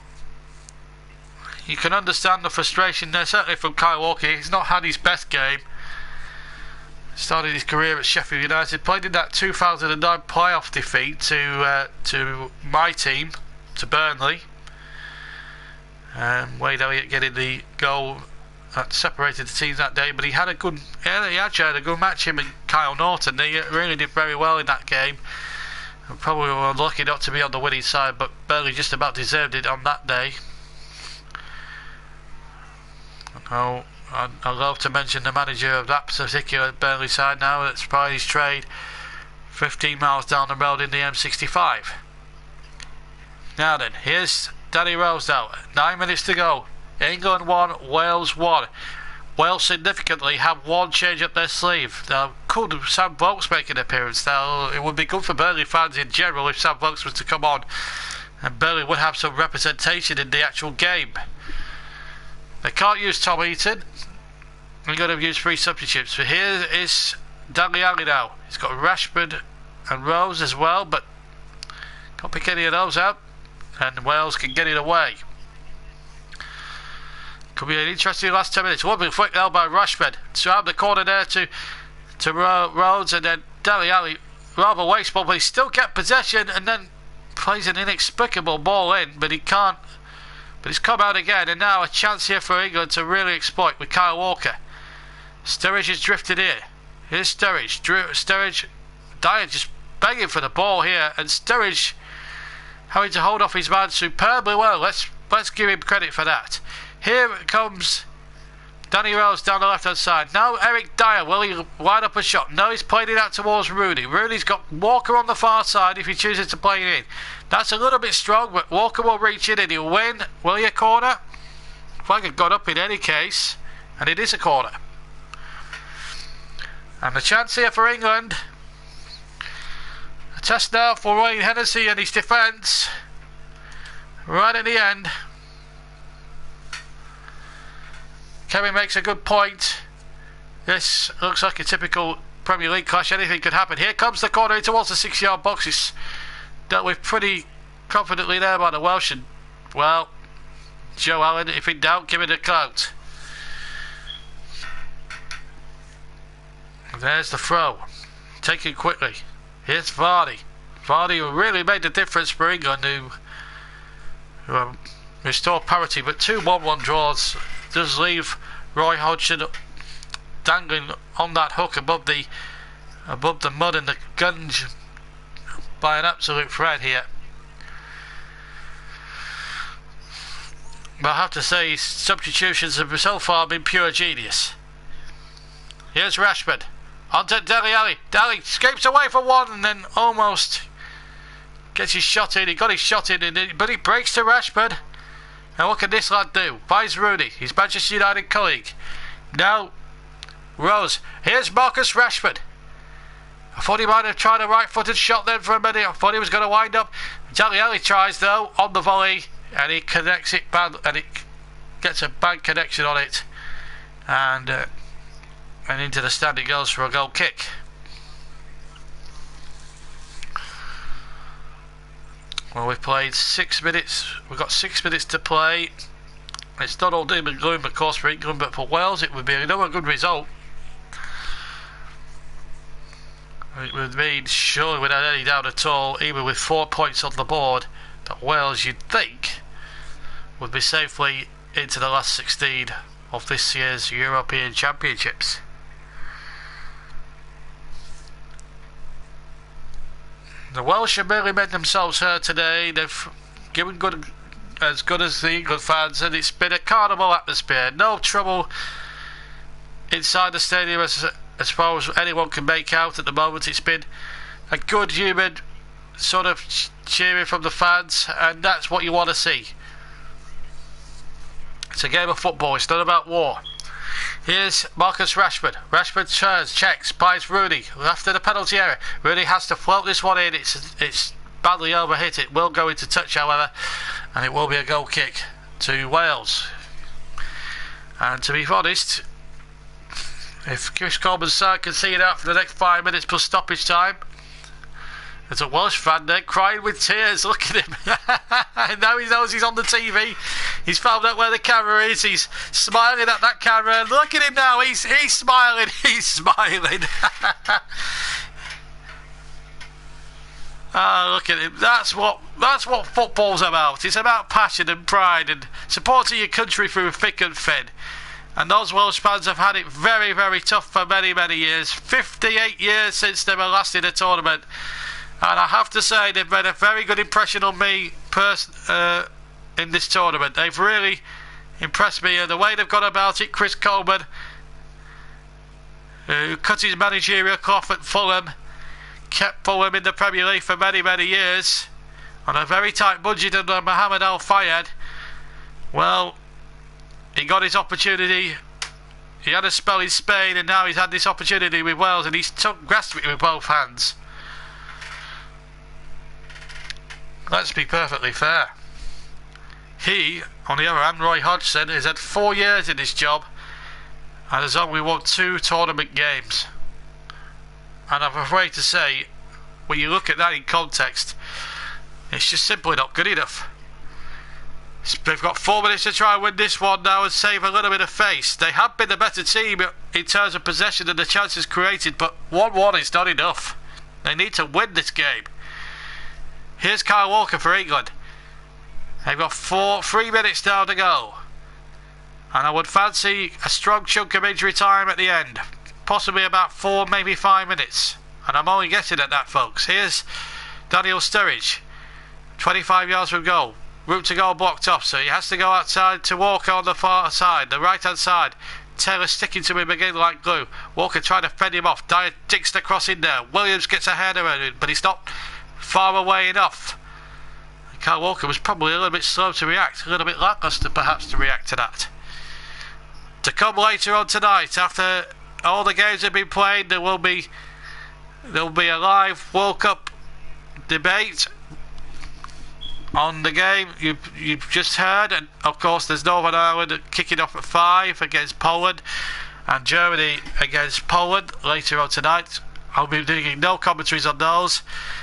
you can understand the frustration there, certainly from Kyle Walker. He's not had his best game. Started his career at Sheffield United, played in that 2009 playoff defeat to my team, to Burnley. Wade Elliott getting the goal that separated the teams that day, but he actually had a good match, him and Kyle Norton. They really did very well in that game. And probably were lucky not to be on the winning side, but Burnley just about deserved it on that day. Oh, I'd love to mention the manager of that particular Burnley side now that's plying his trade 15 miles down the road in the M65. Now then, here's Danny Rose now. 9 minutes to go. England 1, Wales 1. Wales significantly have one change up their sleeve. Now, could Sam Vokes make an appearance? Now, it would be good for Burnley fans in general if Sam Vokes was to come on, and Burnley would have some representation in the actual game. They can't use Tom Heaton. They're going to use 3 substitutes. So here is Dele Alli now. He's got Rashford and Rose as well, but can't pick any of those out. And Wales can get it away. Could be an interesting last 10 minutes. Wobbling flick now by Rashford. So out the corner there to Rhodes, and then Dele Alli rather wasteful, but he still kept possession, and then plays an inexplicable ball in, but he can't. But it's come out again, and now a chance here for England to really exploit with Kyle Walker. Sturridge has drifted here. Here's Sturridge. Sturridge, Dyer just begging for the ball here, and Sturridge having to hold off his man superbly well. Let's give him credit for that. Here comes Danny Rose down the left hand side. Now Eric Dyer, will he line up a shot? No, he's played it out towards Rooney. Rooney's got Walker on the far side if he chooses to play it in. That's a little bit strong, but Walker will reach in and he'll win. Will he a corner? Flag had gone up in any case, and it is a corner. And the chance here for England. A test now for Wayne Hennessy and his defence. Right at the end. Kevin makes a good point. This looks like a typical Premier League clash. Anything could happen. Here comes the corner towards the 6-yard box. It's dealt with pretty confidently there by the Welsh. And, well, Joe Allen, if in doubt, give it a clout. There's the throw. Taken quickly. Here's Vardy. Vardy who really made the difference for England, who restored parity, but 2 1-1 draws does leave Roy Hodgson dangling on that hook above the mud and the gunge by an absolute thread here. But I have to say, his substitutions have so far been pure genius. Here's Rashford. Onto Dele Alli. Dele escapes away for one and then almost gets his shot in. He got his shot in, but he breaks to Rashford. And what can this lad do? Finds Rooney, his Manchester United colleague. Now, Rose. Here's Marcus Rashford. I thought he might have tried a right-footed shot then for a minute. I thought he was going to wind up. Dele Alli tries though on the volley, and he connects it bad, and it gets a bad connection on it, and into the stand it goes for a goal kick. Well, we've played 6 minutes. We've got 6 minutes to play. It's not all doom and gloom, of course, for England, but for Wales it would be another good result. It would mean, surely without any doubt at all, even with 4 points on the board, that Wales, you'd think, would be safely into the last 16 of this year's European Championships. The Welsh have merely made themselves heard today. They've given as good as the England fans, and it's been a carnival atmosphere. No trouble inside the stadium as far as anyone can make out at the moment. It's been a good human sort of cheering from the fans, and that's what you want to see. It's a game of football, it's not about war. Here's Marcus Rashford. Rashford turns, checks, buys Rooney after the penalty area. Rooney has to float this one in. It's badly overhit. It will go into touch, however, and it will be a goal kick to Wales. And to be honest, if Chris Coleman's side can see it out for the next 5 minutes plus stoppage time, there's a Welsh fan there crying with tears. Look at him. Now he knows he's on the TV. He's found out where the camera is. He's smiling at that camera. Look at him now. He's smiling. He's smiling. Look at him. That's what football's about. It's about passion and pride and supporting your country through thick and thin. And those Welsh fans have had it very, very tough for many, many years. 58 years since they were last in a tournament. And I have to say, they've made a very good impression on me in this tournament. They've really impressed me. The way they've gone about it, Chris Coleman, who cut his managerial cloth at Fulham, kept Fulham in the Premier League for many, many years, on a very tight budget under Mohamed Al Fayed. Well, he got his opportunity. He had a spell in Spain, and now he's had this opportunity with Wales, and he's grasped it with both hands. Let's be perfectly fair. He, on the other hand, Roy Hodgson, has had 4 years in this job and has only won 2 tournament games. And I'm afraid to say, when you look at that in context, it's just simply not good enough. They've got 4 minutes to try and win this one now and save a little bit of face. They have been the better team in terms of possession and the chances created, but 1-1 is not enough. They need to win this game. Here's Kyle Walker for England. They've got 3 minutes now to go. And I would fancy a strong chunk of injury time at the end. Possibly about 4, maybe 5 minutes. And I'm only guessing at that, folks. Here's Daniel Sturridge. 25 yards from goal. Route to goal blocked off, so he has to go outside to Walker on the far side, the right hand side. Taylor sticking to him again like glue. Walker trying to fend him off. Dyer digs the cross in there. Williams gets a header in, but he's not far away enough. Kyle Walker was probably a little bit slow to react, a little bit lacklustre perhaps to react to that. To come later on tonight, after all the games have been played, there will be a live World Cup debate on the game you've just heard, and of course there's Northern Ireland kicking off at 5 against Poland, and Germany against Poland later on tonight. I'll be doing no commentaries on those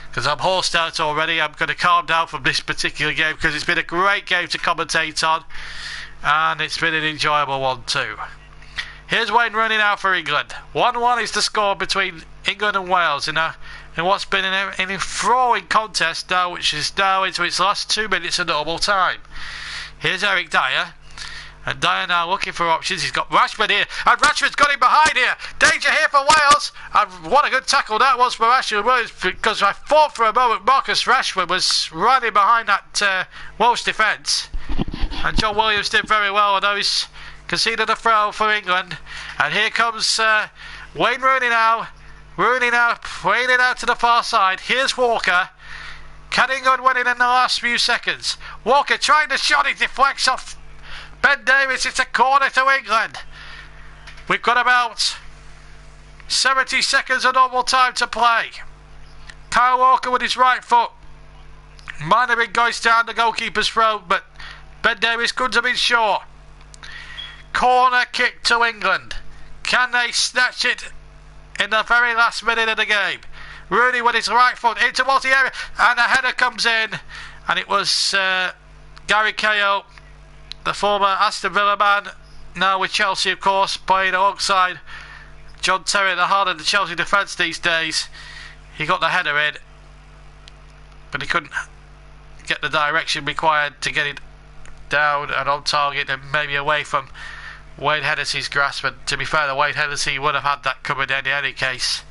because I'm horsed out already. I'm going to calm down from this particular game because it's been a great game to commentate on, and it's been an enjoyable one too. Here's Wayne Rooney now for England. 1-1 is the score between England and Wales in what's been an enthralling contest now, which is now into its last 2 minutes of normal time. Here's Eric Dyer. And Dyer now looking for options. He's got Rashford here, and Rashford's got him behind here. Danger here for Wales, and what a good tackle that was for Ashley Williams, because I thought for a moment Marcus Rashford was running behind that Welsh defence, and John Williams did very well. I know he's conceded a throw for England, and here comes Wayne Rooney now. Rooney now playing it out to the far side. Here's Walker. Can England win it in the last few seconds? Walker trying to shot, it deflects off Ben Davies. It's a corner to England. We've got about 70 seconds of normal time to play. Kyle Walker with his right foot might have been going down the goalkeeper's throat, but Ben Davies couldn't have been sure. Corner kick to England. Can they snatch it in the very last minute of the game? Rooney with his right foot into multi-area, and a header comes in, and it was Gary Cahill, the former Aston Villa man, now with Chelsea of course, playing alongside John Terry at the heart of the Chelsea defence these days. He got the header in, but he couldn't get the direction required to get it down and on target and maybe away from Wayne Hennessy's grasp. And to be fair to Wayne Hennessy, would have had that covered in any case.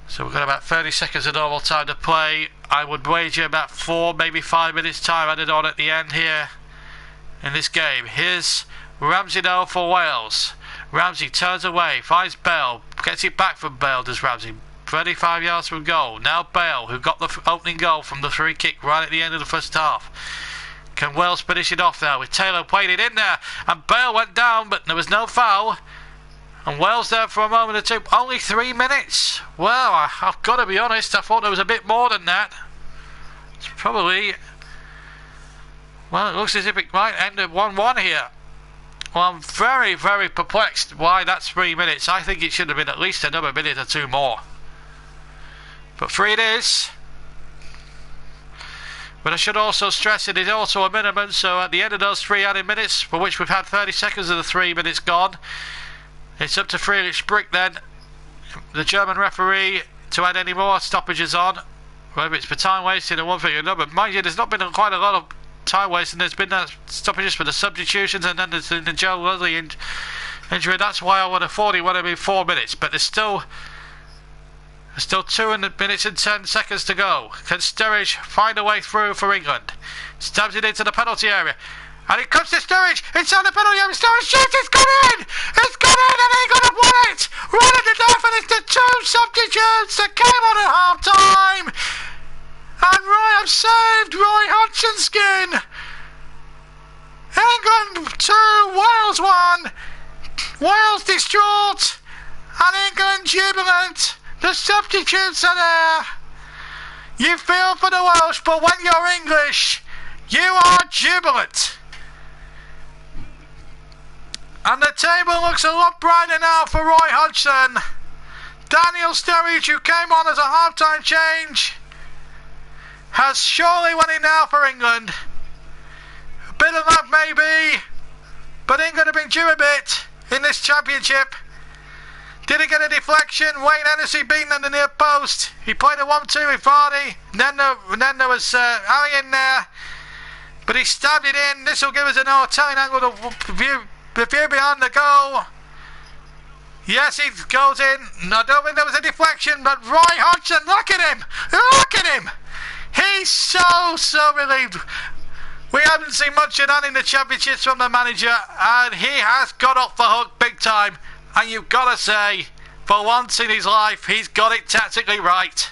So we've got about 30 seconds of normal time to play. I would wager about 4, maybe 5 minutes time added on at the end here in this game. Here's Ramsey now for Wales. Ramsey turns away, finds Bale, gets it back from Bale, does Ramsey. 35 yards from goal. Now Bale, who got the opening goal from the free kick right at the end of the first half. Can Wales finish it off now with Taylor playing it in there, and Bale went down, but there was no foul, and Wales there for a moment or two. Only 3 minutes. Well, I've got to be honest, I thought there was a bit more than that. It's probably, well, it looks as if it might end at 1-1 here. Well, I'm very, very perplexed why that's 3 minutes. I think it should have been at least another minute or two more. But 3 it is. But I should also stress it is also a minimum, so at the end of those 3 added minutes, for which we've had 30 seconds of the 3 minutes gone, it's up to Friedrich Sprick then, the German referee, to add any more stoppages on, whether it's for time wasting or one thing or another. Mind you, there's not been quite a lot of time wasting. There's been stoppages for the substitutions, and then there's the Joe Ludley injury. That's why I would have thought it would have been 4 minutes, but there's still 2 minutes and 10 seconds to go. Can Sturridge find a way through for England? Stabs it into the penalty area. And it comes to Sturridge inside the penalty area. Sturridge shoots, it's gone in! It's gone in, and England have won it! Right at the death, and it's the 2 substitutes that came on at half time! And Roy have saved Roy Hodgson's. England 2, Wales 1. Wales distraught, and England jubilant. The substitutes are there. You feel for the Welsh, but when you're English, you are jubilant. And the table looks a lot brighter now for Roy Hodgson. Daniel Sturridge, who came on as a half-time change, has surely won it now for England. A bit of luck maybe, but England have been due a bit in this championship. Did he get a deflection? Wayne Hennessy beaten in the near post. He played a 1-2 with Vardy. Then there was Ali in there. But he stabbed it in. This will give us an telling angle to view behind the goal. Yes, he goes in. I don't think there was a deflection, but Roy Hodgson, look at him! Look at him! He's so relieved. We haven't seen much of that in the championships from the manager, and he has got off the hook big time. And you've got to say, for once in his life, he's got it tactically right.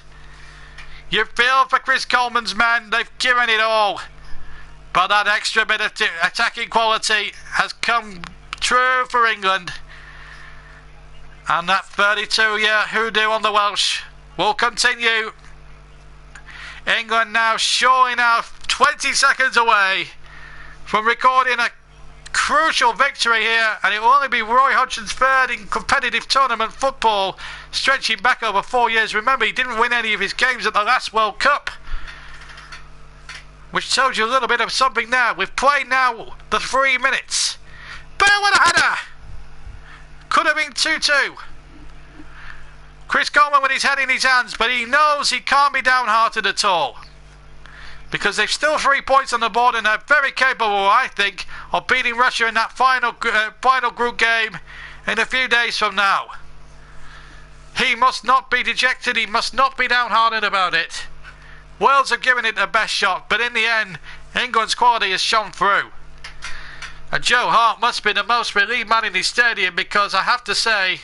You feel for Chris Coleman's men, they've given it all. But that extra bit of attacking quality has come true for England. And that 32-year hoodoo on the Welsh will continue. England now surely now 20 seconds away from recording a crucial victory here, and it will only be Roy Hodgson's third in competitive tournament football, stretching back over 4 years. Remember, he didn't win any of his games at the last World Cup, which tells you a little bit of something now. We've played now the 3 minutes. Bale with a header! Could have been 2-2. Chris Coleman with his head in his hands, but he knows he can't be downhearted at all. Because there's still 3 points on the board, and they're very capable, I think, of beating Russia in that final group game in a few days from now. He must not be dejected, he must not be downhearted about it. Wales have given it their best shot, but in the end, England's quality has shone through. And Joe Hart must be the most relieved man in his stadium, because I have to say,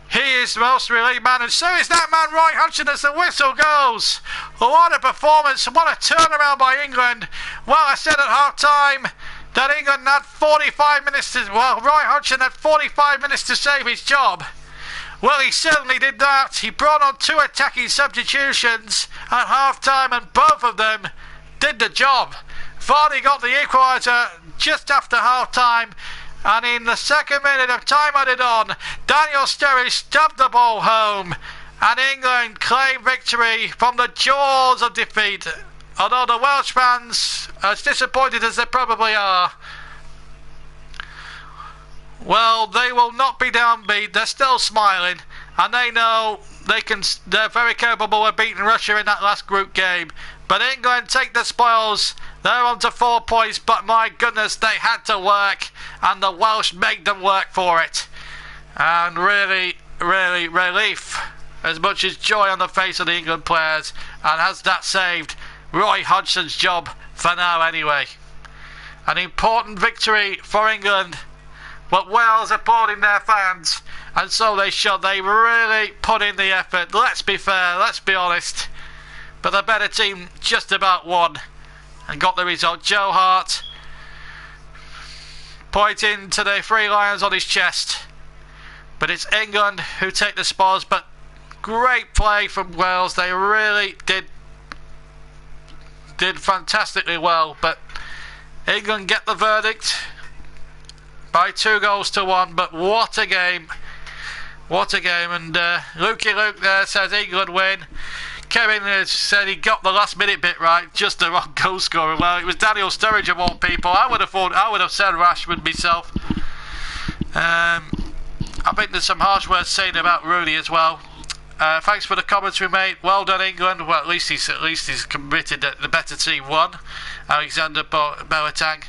he is the most relieved man, and so is that man Roy Hodgson as the whistle goes. What a performance, what a turnaround by England. Well, I said at half time that England had 45 minutes to, well, Roy Hodgson had 45 minutes to save his job. Well, he certainly did that. He brought on 2 attacking substitutions at half time, and both of them did the job. Vardy got the equaliser just after half time, and in the second minute of time added on, Daniel Sturridge stubbed the ball home, and England claimed victory from the jaws of defeat. Although the Welsh fans, as disappointed as they probably are, well, they will not be downbeat. They're still smiling, and they know they're very capable of beating Russia in that last group game. But England take the spoils. They're on to 4 points, but my goodness, they had to work, and the Welsh made them work for it. And really relief, as much as joy on the face of the England players. And has that saved Roy Hodgson's job for now anyway. An important victory for England, but Wales applauding their fans, and so they should. They really put in the effort. Let's be fair, let's be honest. But the better team just about won and got the result. Joe Hart pointing to the 3 lions on his chest. But it's England who take the spoils. But great play from Wales. They really did fantastically well. But England get the verdict by 2-1. But what a game. What a game. And Lukey Luke there says England win. Kevin said he got the last minute bit right, just the wrong goal scorer. Well, it was Daniel Sturridge of all people. I would have said Rashford myself. I think there's some harsh words saying about Rooney as well. Thanks for the commentary, mate. Well done, England. Well, at least he's committed that the better team won. Alexander Boateng.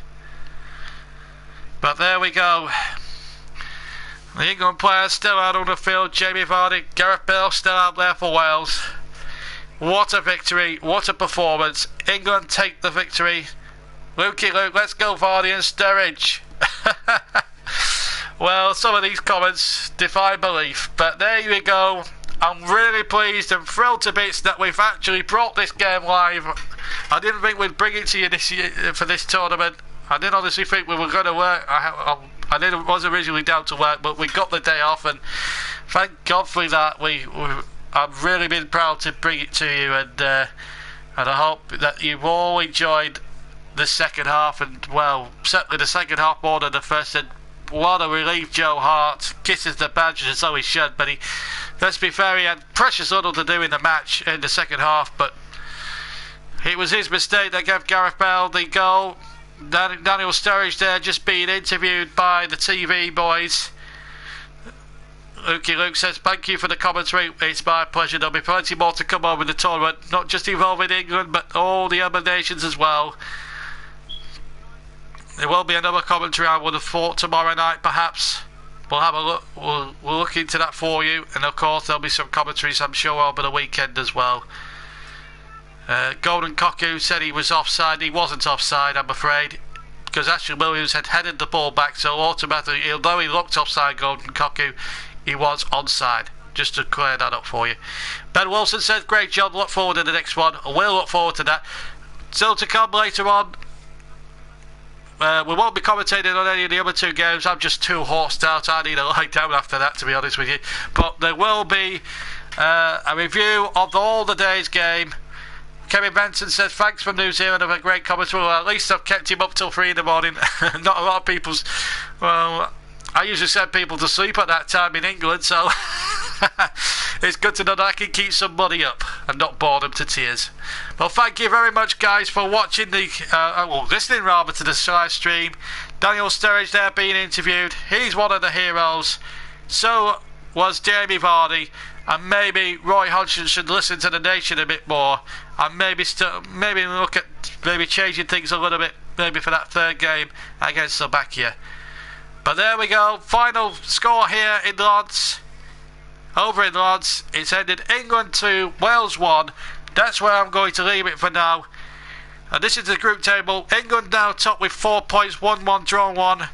But there we go. The England players still out on the field. Jamie Vardy, Gareth Bale still out there for Wales. What a victory, what a performance. England take the victory. Lukey Luke, let's go Vardy and Sturridge. Well, some of these comments defy belief, but there you go. I'm really pleased and thrilled to bits that we've actually brought this game live. I didn't think we'd bring it to you this year for this tournament. I didn't honestly think we were going to work. I was originally down to work, but we got the day off, and thank God for that. I've really been proud to bring it to you, and I hope that you've all enjoyed the second half, and well, certainly the second half more than the first. And what a relief Joe Hart kisses the badge as though he should, but let's be fair, he had precious little to do in the match in the second half, but it was his mistake that gave Gareth Bale the goal. Daniel Sturridge there just being interviewed by the TV boys. Lukey Luke says, thank you for the commentary. It's my pleasure. There'll be plenty more to come over the tournament, not just involving England, but all the other nations as well. There will be another commentary, I would have thought, tomorrow night, perhaps. We'll have a look. We'll look into that for you, and of course there'll be some commentaries, I'm sure, over the weekend as well. Golden Cuckoo said he was offside. He wasn't offside, I'm afraid, because Ashley Williams had headed the ball back, so automatically, although he looked offside, Golden Cuckoo, he was onside. Just to clear that up for you. Ben Wilson says, great job, look forward to the next one. We'll look forward to that. Still to come later on. We won't be commentating on any of the other two games. I'm just too horsed out. I need to lie down after that, to be honest with you. But there will be a review of all the day's game. Kevin Benson says, thanks from New Zealand, have a great commentary. Well, at least I've kept him up till 3 in the morning. Not a lot of people's... Well, I usually send people to sleep at that time in England, so... It's good to know that I can keep somebody up and not bore them to tears. Well, thank you very much, guys, for watching listening rather to the live stream. Daniel Sturridge there being interviewed. He's one of the heroes. So was Jamie Vardy. And maybe Roy Hodgson should listen to the nation a bit more, and maybe look at changing things a little bit, maybe for that third game against Slovakia. But there we go. Final score here in Lodz. Over in Lodz, it's ended England 2, Wales 1. That's where I'm going to leave it for now. And this is the group table. England now top with 4 points, 1-1, drawn 1,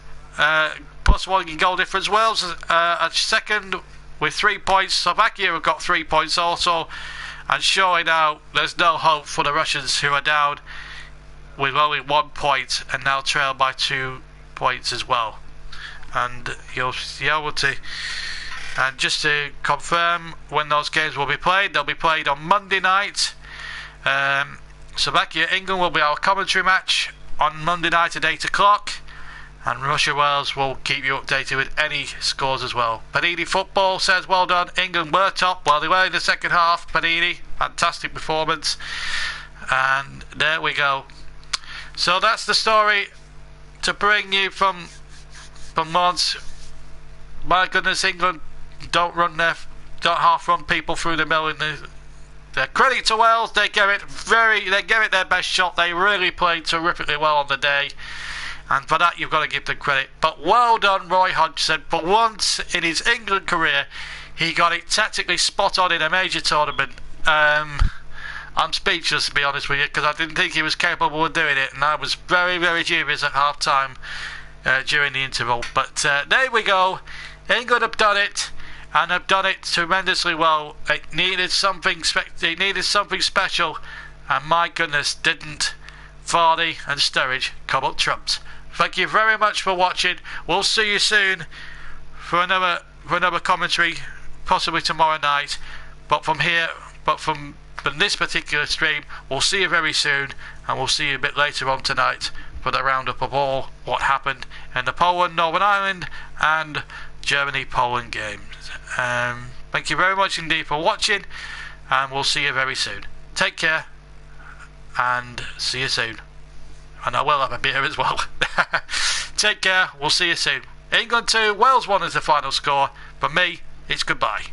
plus 1 in goal difference. Wales at second with 3 points. Slovakia have got 3 points also. And surely now there's no hope for the Russians, who are down with only 1 point and now trailed by 2 points as well. And you'll be able to... And just to confirm when those games will be played, they'll be played on Monday night. Slovakia England will be our commentary match on Monday night at 8 o'clock. And Russia Wales will keep you updated with any scores as well. Panini Football says, well done, England were top. Well, they were in the second half. Panini, fantastic performance. And there we go. So that's the story to bring you from Lodz. My goodness, England don't half run people through the mill. The credit to Wales, they gave it their best shot. They really played terrifically well on the day, and for that you've got to give them credit. But well done, Roy Hodgson. For once in his England career, he got it tactically spot on in a major tournament. I'm speechless, to be honest with you, because I didn't think he was capable of doing it, and I was very, very dubious at half time during the interval. But there we go. England have done it, and have done it tremendously well. It needed something special, and my goodness, didn't Vardy and Sturridge come up trumps. Thank you very much for watching. We'll see you soon for another commentary, possibly tomorrow night. But from this particular stream, we'll see you very soon, and we'll see you a bit later on tonight for the roundup of all what happened in the Poland, Northern Ireland, and Germany-Poland games. Thank you very much indeed for watching, and we'll see you very soon. Take care, and see you soon. And I will have a beer as well. Take care, we'll see you soon. England 2, Wales 1 is the final score. For me, it's goodbye.